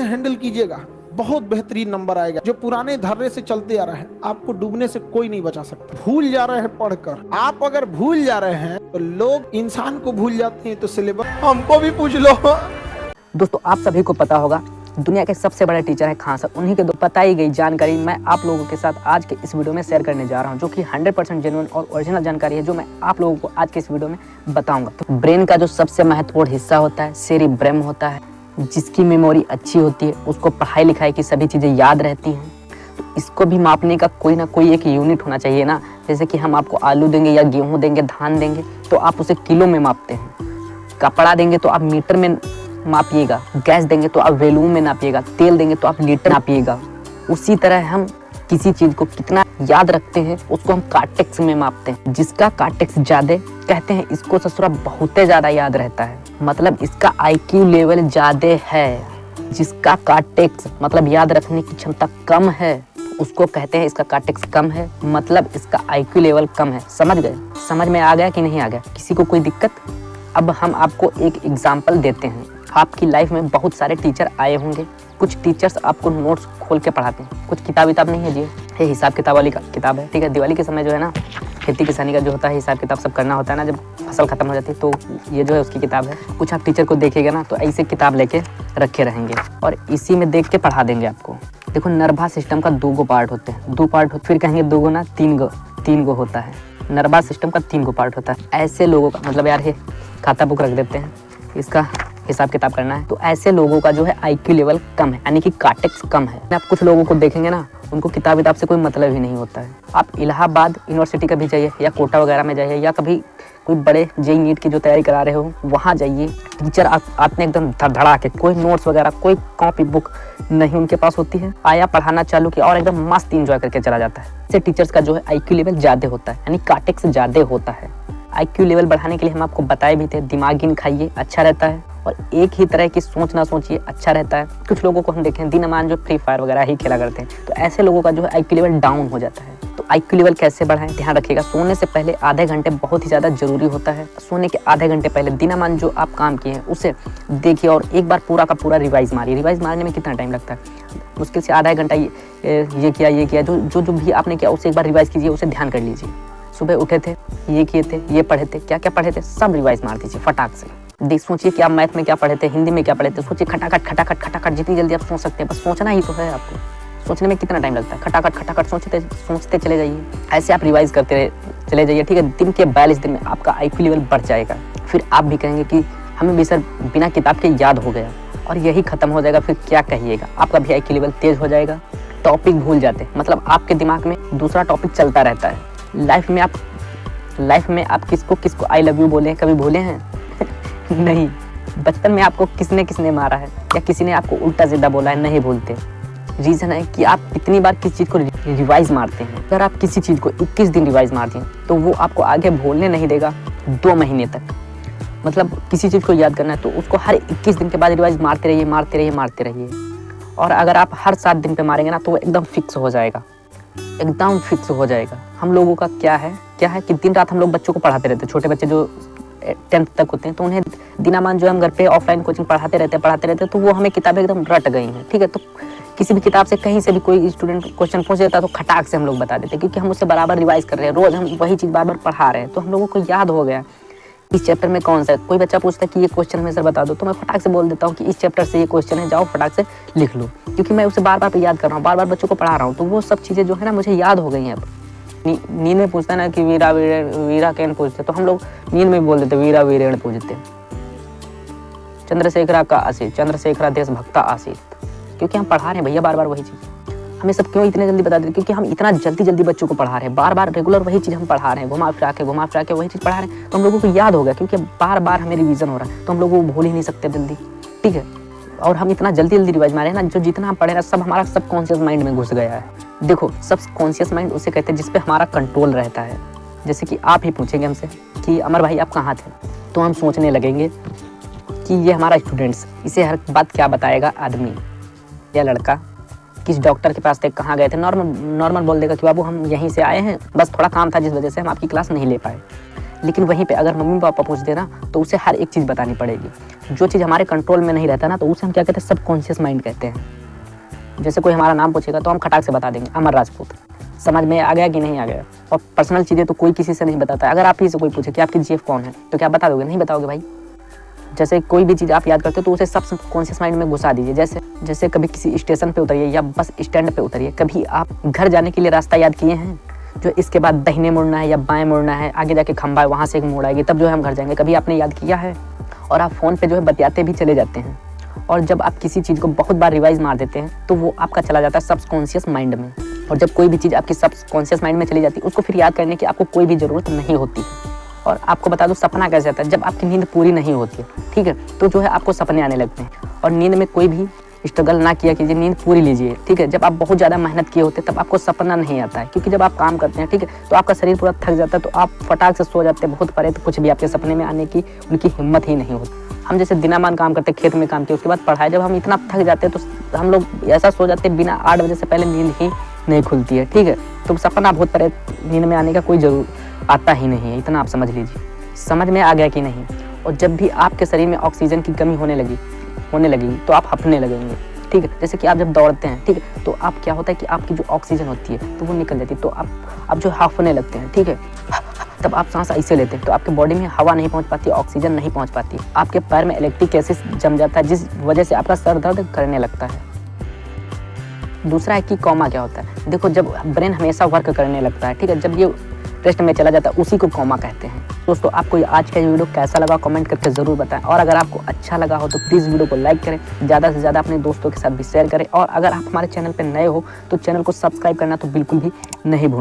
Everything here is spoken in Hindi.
हैंडल कीजिएगा, बहुत बेहतरीन नंबर आएगा। जो पुराने धर्रे से चलते आ रहा है, आपको डूबने से कोई नहीं बचा सकता। भूल जा रहे हैं पढ़कर, आप अगर भूल जा रहे हैं तो लोग इंसान को भूल जाते हैं, तो सिलेबस हमको भी पूछ लो। दोस्तों, आप सभी को पता होगा दुनिया के सबसे बड़े टीचर है खान सर। उन्हीं के बताई गई जानकारी मैं आप लोगों के साथ आज के इस वीडियो में शेयर करने जा रहा हूं, जो कि 100% जेन्युइन और ओरिजिनल जानकारी है, जो मैं आप लोगों को आज के इस वीडियो में बताऊंगा। तो ब्रेन का जो सबसे महत्वपूर्ण हिस्सा होता है सेरिब्रम होता है, जिसकी मेमोरी अच्छी होती है, उसको पढ़ाई लिखाई की सभी चीज़ें याद रहती हैं। तो इसको भी मापने का कोई ना कोई एक यूनिट होना चाहिए ना। जैसे कि हम आपको आलू देंगे या गेहूँ देंगे, धान देंगे, तो आप उसे किलो में मापते हैं। कपड़ा देंगे तो आप मीटर में मापिएगा, गैस देंगे तो आप वैल्यूम में नापिएगा, तेल देंगे तो आप लीटर नापिएगा। उसी तरह हम किसी चीज़ को कितना याद रखते हैं उसको हम कार्टेक्स में मापते हैं। जिसका कार्टेक्स ज़्यादा कहते हैं इसको ससुरा बहुत ज़्यादा याद रहता है, मतलब इसका IQ लेवल ज़्यादा है। जिसका कार्टेक्स मतलब याद रखने की क्षमता कम है उसको कहते हैं इसका कार्टेक्स कम है, मतलब इसका IQ लेवल कम है। समझ गए? समझ में आ गया कि नहीं आ गया? किसी को कोई दिक्कत? अब हम आपको एक एग्जाम्पल देते हैं। आपकी लाइफ में बहुत सारे टीचर आए होंगे। कुछ टीचर्स आपको नोट्स खोल के पढ़ाते हैं, कुछ किताब नहीं है जी, ये हिसाब किताब वाली किताब है, ठीक है। दिवाली के समय जो है ना, खेती किसानी का जो होता है हिसाब किताब सब करना होता है ना, जब फसल खत्म हो जाती है, तो ये जो है उसकी किताब है। कुछ आप टीचर को देखिएगा ना तो ऐसे किताब लेके रखे रहेंगे और इसी में देख के पढ़ा देंगे आपको। देखो, नर्वस सिस्टम का 2 पार्ट होते हैं, 2 पार्ट फिर कहेंगे 2 गुना 3 गो होता है। नर्वस सिस्टम का 3 पार्ट होता है। ऐसे लोगों का मतलब यार ये खाता बुक रख देते हैं, इसका हिसाब किताब करना है, तो ऐसे लोगों का जो है IQ लेवल कम है, यानी कि कार्टेक्स कम है। आप कुछ लोगों को देखेंगे ना, उनको किताब से कोई मतलब ही नहीं होता है। आप इलाहाबाद यूनिवर्सिटी कभी जाइए या कोटा वगैरह में जाइए या कभी कोई बड़े JEE नीट की जो तैयारी करा रहे हो वहाँ जाइए, टीचर आपने एकदम धड़धड़ा के कोई नोट्स वगैरह कोई कॉपी बुक नहीं उनके पास होती है, आया पढ़ाना चालू किया और एकदम मस्त इंजॉय करके चला जाता है। ऐसे टीचर्स का जो है IQ लेवल ज़्यादा होता है, यानी कार्टेक्स ज़्यादा होता है। IQ लेवल बढ़ाने के लिए हम आपको बताए भी थे, दिमागी खाइए अच्छा रहता है, और एक ही तरह की सोच ना सोचिए अच्छा रहता है। कुछ लोगों को हम देखें दिनमान जो फ्री फायर वगैरह ही खेला करते हैं, तो ऐसे लोगों का जो है IQ लेवल डाउन हो जाता है। तो IQ लेवल कैसे बढ़ाएं? ध्यान रखिएगा, सोने से पहले आधे घंटे बहुत ही ज़्यादा जरूरी होता है। सोने के आधे घंटे पहले दिनमान जो आप काम किए हैं उसे देखिए और एक बार पूरा का पूरा रिवाइज मारिए। रिवाइज मारने में कितना टाइम लगता है? मुश्किल से आधा घंटा। ये किया जो भी आपने किया उसे एक बार रिवाइज कीजिए, उसे ध्यान कर लीजिए। सुबह उठे थे, ये किए थे, ये पढ़े थे, क्या क्या पढ़े थे, सब रिवाइज मार दीजिए फटाक से। देख सोचिए कि आप मैथ में क्या पढ़े थे, हिंदी में क्या पढ़े थे, सोचिए खटाखट जितनी जल्दी आप सोच सकते हैं। बस सोचना ही तो है आपको, सोचने में कितना टाइम लगता है? खटाखट सोचते चले जाइए। ऐसे आप रिवाइज करते चले जाइए, ठीक है। दिन के 42 दिन में आपका IQ लेवल बढ़ जाएगा। फिर आप भी कहेंगे कि हमें भी सर बिना किताब के याद हो गया, और यही खत्म हो जाएगा। फिर क्या कहिएगा, आपका भी IQ लेवल तेज हो जाएगा। टॉपिक भूल जाते हैं, मतलब आपके दिमाग में दूसरा टॉपिक चलता रहता है। लाइफ में आप किसको आई लव यू बोले, कभी भूले हैं? नहीं। बचपन में आपको किसने मारा है या किसी ने आपको उल्टा सीधा बोला है, नहीं भूलते। रीज़न है कि आप कितनी बार किस चीज़ को रिवाइज मारते हैं। अगर आप किसी चीज़ को 21 दिन रिवाइज मारते हैं तो वो आपको आगे भूलने नहीं देगा 2 महीने तक। मतलब किसी चीज़ को याद करना है तो उसको हर 21 दिन के बाद रिवाइज मारते रहिए। और अगर आप हर 7 दिन पे मारेंगे ना तो वो एकदम फिक्स हो जाएगा, एकदम फिक्स हो जाएगा। हम लोगों का क्या है कि दिन रात हम लोग बच्चों को पढ़ाते रहते हैं। छोटे बच्चे जो 10th तक होते हैं तो उन्हें दिनामान जो हम घर पे ऑफलाइन कोचिंग पढ़ाते रहते तो वो हमें किताबें एकदम रट गई हैं, ठीक है। तो किसी भी किताब से कहीं से भी कोई स्टूडेंट क्वेश्चन पूछ देता है तो खटाक से हम लोग बता देते हैं, क्योंकि हम उससे बराबर रिवाइज कर रहे हैं, रोज हम वही चीज़ बार पढ़ा रहे हैं, तो हम लोगों को याद हो गया इस चैप्टर में कौन सा है। कोई बच्चा पूछता है कि ये क्वेश्चन हमें सर बता दो, तो मैं फटाक से बोल देता हूँ कि इस चैप्टर से ये क्वेश्चन है, जाओ फटाक से लिख लो, क्योंकि मैं उसे बार बार याद कर रहा हूँ, बार बार बच्चों को पढ़ा रहा हूँ। तो वो सब चीज़ें जो है ना मुझे याद हो गई हैं। अब नींद में पूछता है ना कि वीरा कैन पूछते, तो हम लोग नींद में बोल देते वीरा वीरेण पूछते। चंद्रशेखरा का आसित, चंद्रशेखरा देशभक्ता आसित, क्योंकि हम पढ़ा रहे हैं भैया बार बार वही चीज़। हमें सब क्यों इतने जल्दी बता देते? क्योंकि हम इतना जल्दी बच्चों को पढ़ा रहे हैं, बार बार रेगुलर वही चीज़ हम पढ़ा रहे हैं, घुमा फिरा के वही चीज़ पढ़ा रहे हैं, तो हम लोगों को याद हो गया, क्योंकि बार बार हमें रिवीजन हो रहा है, तो हम लोग वो भूल ही नहीं सकते जल्दी, ठीक है। और हम इतना जल्दी रिवाइज मारे हैं ना, जो जितना हम पढ़े ना सब हमारा सब कॉन्शियस माइंड में घुस गया है। देखो, सब कॉन्शियस माइंड उसे कहते हैं जिसपे हमारा कंट्रोल रहता है। जैसे कि आप ही पूछेंगे हमसे कि अमर भाई आप कहाँ थे, तो हम सोचने लगेंगे कि ये हमारा स्टूडेंट्स, इसे हर बात क्या बताएगा आदमी या लड़का, किस डॉक्टर के पास थे, कहाँ गए थे। नॉर्मल बोल देगा कि बाबू हम यहीं से आए हैं, बस थोड़ा काम था जिस वजह से हम आपकी क्लास नहीं ले पाए। लेकिन वहीं पे अगर मम्मी पापा पूछ दे ना तो उसे हर एक चीज़ बतानी पड़ेगी। जो चीज़ हमारे कंट्रोल में नहीं रहता ना तो उसे हम क्या कहते हैं, सबकॉन्शियस माइंड कहते हैं। जैसे कोई हमारा नाम पूछेगा तो हम खटाक से बता देंगे अमर राजपूत। समझ में आ गया कि नहीं आ गया? और पर्सनल चीज़ें तो कोई किसी से नहीं बताता है। अगर आप ही से कोई पूछे कि आपकी जीएफ कौन है तो क्या बता दोगे? नहीं बताओगे भाई। जैसे कोई भी चीज़ आप याद करते हो तो उसे सब कॉन्शियस माइंड में घुसा दीजिए। जैसे कभी किसी स्टेशन पे उतरिए या बस स्टैंड पे उतरिए, कभी आप घर जाने के लिए रास्ता याद किए हैं जो इसके बाद दाहिने मुड़ना है या बाएं मुड़ना है, आगे जाके खंबा है वहाँ से एक मोड़ आएगी तब जो है हम घर जाएंगे, कभी आपने याद किया है? और आप फ़ोन पे जो है बतियाते भी चले जाते हैं। और जब आप किसी चीज़ को बहुत बार रिवाइज मार देते हैं तो वो आपका चला जाता है सबकॉन्शियस माइंड में। और जब कोई भी चीज़ आपकी सबकॉन्शियस माइंड में चली जाती है उसको फिर याद करने की आपको कोई भी ज़रूरत नहीं होती है। और आपको बता दो सपना कैसे आता है, जब आपकी नींद पूरी नहीं होती है, ठीक है, तो जो है आपको सपने आने लगते हैं। और नींद में कोई भी स्ट्रगल ना किया कीजिए, नींद पूरी लीजिए, ठीक है। जब आप बहुत ज़्यादा मेहनत किए होते हैं तब आपको सपना नहीं आता है, क्योंकि जब आप काम करते हैं, ठीक है, तो आपका शरीर पूरा थक जाता है तो आप फटाक से सो जाते हैं बहुत परे, तो कुछ भी आपके सपने में आने की उनकी हिम्मत ही नहीं होती। हम जैसे दिनामान काम करते हैं, खेत में काम किया, उसके बाद पढ़ाई, जब हम इतना थक जाते हैं तो हम लोग ऐसा सो जाते हैं बिना 8 बजे से पहले नींद ही नहीं खुलती है, ठीक है। तो सपना बहुत परे, नींद में आने का कोई जरूर आता ही नहीं है, इतना आप समझ लीजिए। समझ में आ गया कि नहीं? और जब भी आपके शरीर में ऑक्सीजन की कमी होने लगेगी तो आप हफने लगेंगे, ठीक है। जैसे कि आप जब दौड़ते हैं, ठीक है, तो आप क्या होता है कि आपकी जो ऑक्सीजन होती है तो वो निकल जाती है, तो आप जो हफने लगते हैं, ठीक है, तब आप सांस ऐसे लेते हैं तो आपके बॉडी में हवा नहीं पहुंच पाती, ऑक्सीजन नहीं पहुंच पाती, आपके पैर में इलेक्ट्रिक एसिड जम जाता है जिस वजह से आपका सर दर्द करने लगता है। दूसरा है कि कॉमा क्या होता है। देखो, जब ब्रेन हमेशा वर्क करने लगता है, ठीक है, जब ये रेस्ट में चला जाता है उसी को कॉमा कहते हैं। दोस्तों, आपको आज का ये वीडियो कैसा लगा कमेंट करके ज़रूर बताएं, और अगर आपको अच्छा लगा हो तो प्लीज़ वीडियो को लाइक करें, ज़्यादा से ज़्यादा अपने दोस्तों के साथ भी शेयर करें, और अगर आप हमारे चैनल पर नए हो तो चैनल को सब्सक्राइब करना तो बिल्कुल भी नहीं भूलें।